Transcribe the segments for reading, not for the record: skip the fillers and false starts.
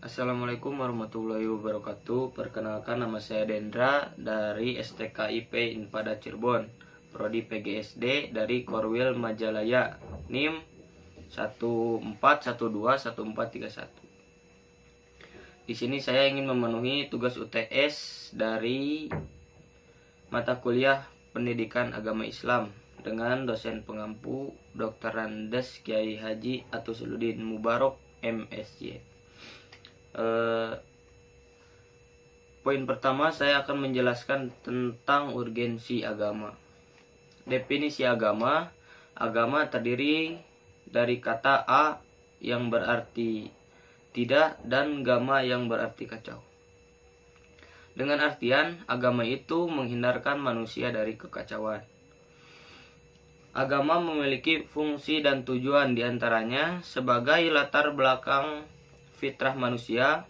Assalamualaikum warahmatullahi wabarakatuh. Perkenalkan, nama saya Dendra dari STKIP Inpada Cirebon, Prodi PGSD dari Korwil Majalaya, NIM 14121431. Di sini saya ingin memenuhi tugas UTS dari mata kuliah Pendidikan Agama Islam dengan dosen pengampu Dr. Andes Kiai Haji Atusuludin Mubarok MSc. Poin pertama, saya akan menjelaskan tentang urgensi agama. Definisi agama. Agama terdiri dari kata a yang berarti tidak dan gama yang berarti kacau. Dengan artian, agama itu menghindarkan manusia dari kekacauan. Agama memiliki fungsi dan tujuan, diantaranya sebagai latar belakang fitrah manusia,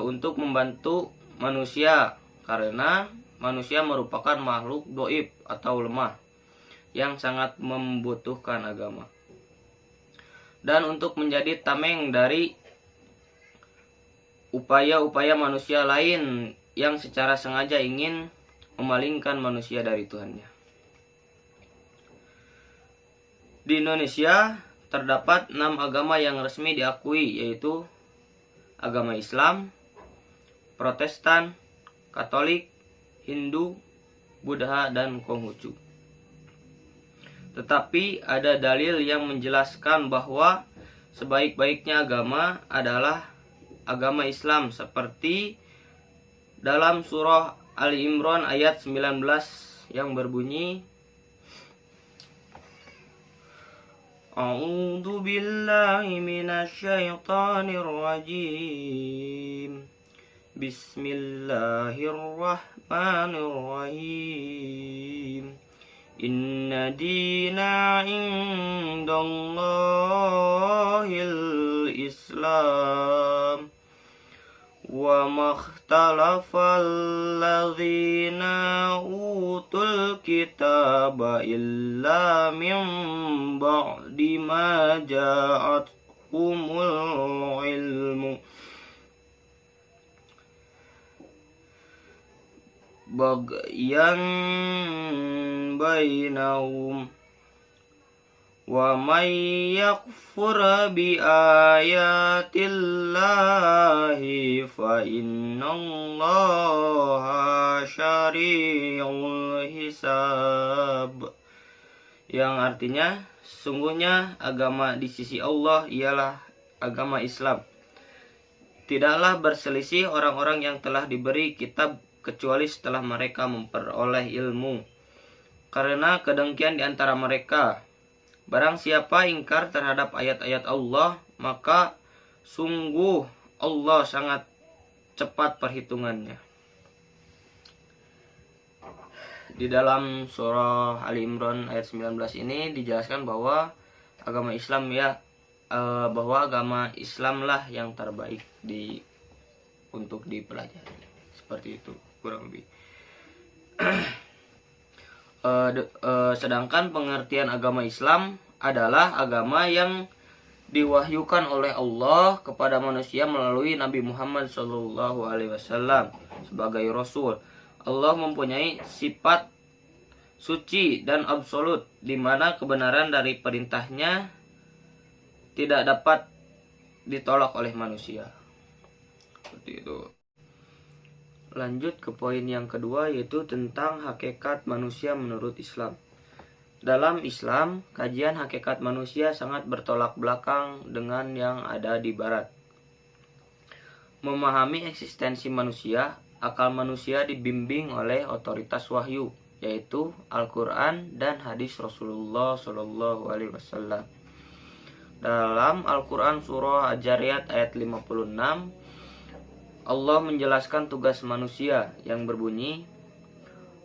untuk membantu manusia, karena manusia merupakan makhluk doib atau lemah yang sangat membutuhkan agama, dan untuk menjadi tameng dari upaya-upaya manusia lain yang secara sengaja ingin memalingkan manusia dari Tuhannya. Di Indonesia terdapat 6 agama yang resmi diakui, yaitu agama Islam, Protestan, Katolik, Hindu, Buddha, dan Konghucu. Tetapi ada dalil yang menjelaskan bahwa sebaik-baiknya agama adalah agama Islam, seperti dalam surah Ali Imran ayat 19 yang berbunyi, A'udzu billahi minasyaitonir rajim. Bismillahirrahmanirrahim. Inna dina indallahil Islam. Wa makhtalafal ladzina utul kitaba illa min ba'di ma ja'atkumul ilmu bagyan bainahum wa may yakfur bi ayatillahi fa innallaha syari'ul hisab. Yang artinya, sungguhnya agama di sisi Allah ialah agama Islam. Tidaklah berselisih orang-orang yang telah diberi kitab kecuali setelah mereka memperoleh ilmu, karena kedengkian di antara mereka. Barang siapa ingkar terhadap ayat-ayat Allah, maka sungguh Allah sangat cepat perhitungannya. Di dalam surah Ali Imran ayat 19 ini dijelaskan bahwa agama Islam lah yang terbaik untuk dipelajari. Seperti itu kurang lebih. Sedangkan pengertian agama Islam adalah agama yang diwahyukan oleh Allah kepada manusia melalui Nabi Muhammad SAW sebagai Rasul. Allah mempunyai sifat suci dan absolut, di mana kebenaran dari perintahnya tidak dapat ditolak oleh manusia. Seperti itu. Lanjut ke poin yang kedua, yaitu tentang hakikat manusia menurut Islam. Dalam Islam, kajian hakikat manusia sangat bertolak belakang dengan yang ada di Barat. Memahami eksistensi manusia, akal manusia dibimbing oleh otoritas wahyu, yaitu Al-Quran dan hadis Rasulullah SAW. Dalam Al-Quran surah Al-Jariyat ayat 56, Allah menjelaskan tugas manusia yang berbunyi,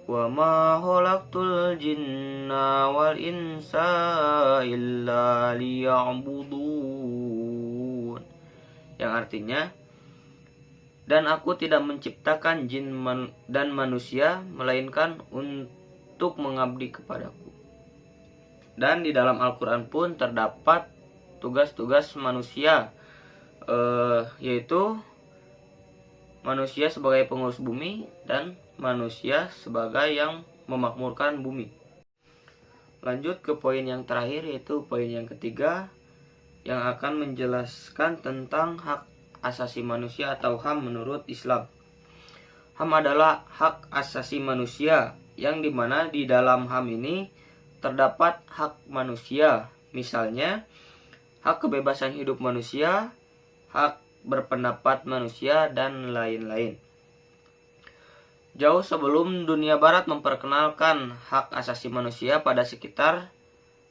Wa ma khalaqtul jinna wal insa illa liya'budun. Yang artinya, dan aku tidak menciptakan jin dan manusia melainkan untuk mengabdi kepadaku. Dan di dalam Al-Quran pun terdapat tugas-tugas manusia yaitu manusia sebagai pengurus bumi dan manusia sebagai yang memakmurkan bumi. Lanjut ke poin yang terakhir, yaitu poin yang ketiga yang akan menjelaskan tentang hak asasi manusia atau HAM menurut Islam. HAM adalah hak asasi manusia yang dimana di dalam HAM ini terdapat hak manusia, misalnya hak kebebasan hidup manusia, hak berpendapat manusia, dan lain-lain. Jauh sebelum dunia barat memperkenalkan hak asasi manusia pada sekitar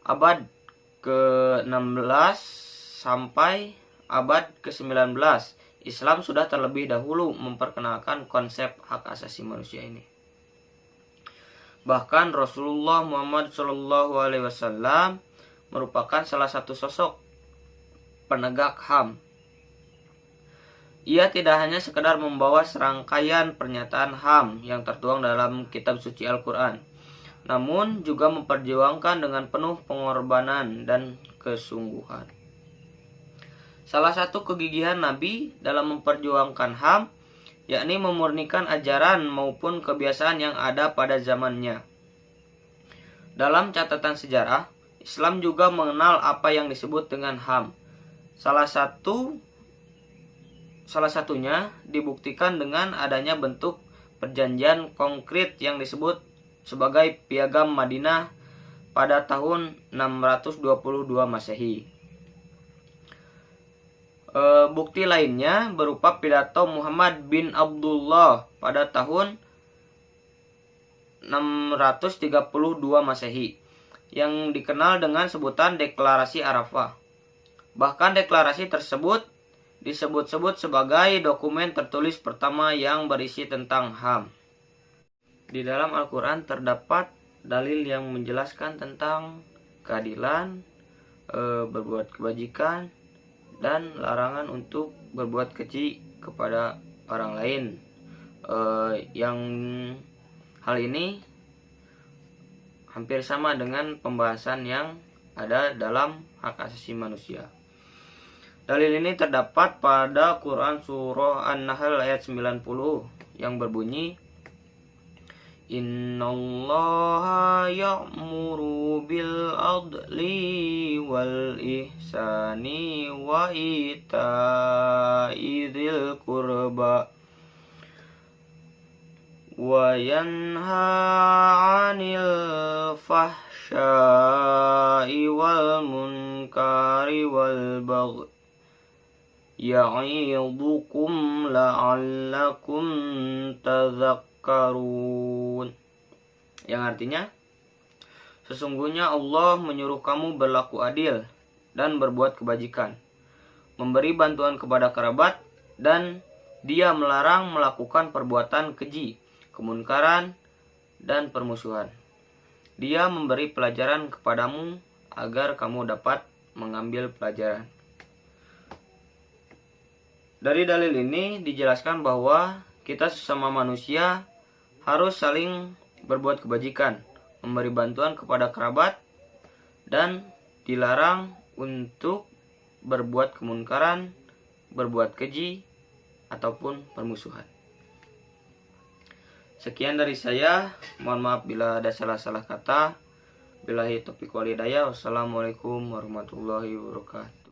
abad ke-16 sampai abad ke-19, Islam sudah terlebih dahulu memperkenalkan konsep hak asasi manusia ini. Bahkan Rasulullah Muhammad SAW merupakan salah satu sosok penegak HAM. Ia tidak hanya sekedar membawa serangkaian pernyataan HAM yang tertuang dalam kitab suci Al-Quran, namun juga memperjuangkan dengan penuh pengorbanan dan kesungguhan. Salah satu kegigihan Nabi dalam memperjuangkan HAM yakni memurnikan ajaran maupun kebiasaan yang ada pada zamannya. Dalam catatan sejarah, Islam juga mengenal apa yang disebut dengan HAM. Salah satunya dibuktikan dengan adanya bentuk perjanjian konkret yang disebut sebagai Piagam Madinah pada tahun 622 Masehi. Bukti lainnya berupa pidato Muhammad bin Abdullah pada tahun 632 Masehi yang dikenal dengan sebutan Deklarasi Arafah. Bahkan deklarasi tersebut disebut-sebut sebagai dokumen tertulis pertama yang berisi tentang HAM. Di dalam Al-Quran terdapat dalil yang menjelaskan tentang keadilan, berbuat kebajikan, dan larangan untuk berbuat keji kepada orang lain. Yang hal ini hampir sama dengan pembahasan yang ada dalam hak asasi manusia. Dalil ini terdapat pada Quran Surah An-Nahl ayat 90 yang berbunyi, Innallaha ya'muru bil adli wal ihsani wa ita'i dzil qurba wa yanha 'anil fahsya'i wal munkari wal baghi ya'idukum la'allakum tadhakkarun, yang artinya, sesungguhnya Allah menyuruh kamu berlaku adil dan berbuat kebajikan, memberi bantuan kepada kerabat, dan Dia melarang melakukan perbuatan keji, kemunkaran, dan permusuhan. Dia memberi pelajaran kepadamu agar kamu dapat mengambil pelajaran. Dari dalil ini dijelaskan bahwa kita sesama manusia harus saling berbuat kebajikan, memberi bantuan kepada kerabat, dan dilarang untuk berbuat kemunkaran, berbuat keji, ataupun permusuhan. Sekian dari saya, mohon maaf bila ada salah-salah kata. Billahi taufiq wal hidayah. Wassalamualaikum warahmatullahi wabarakatuh.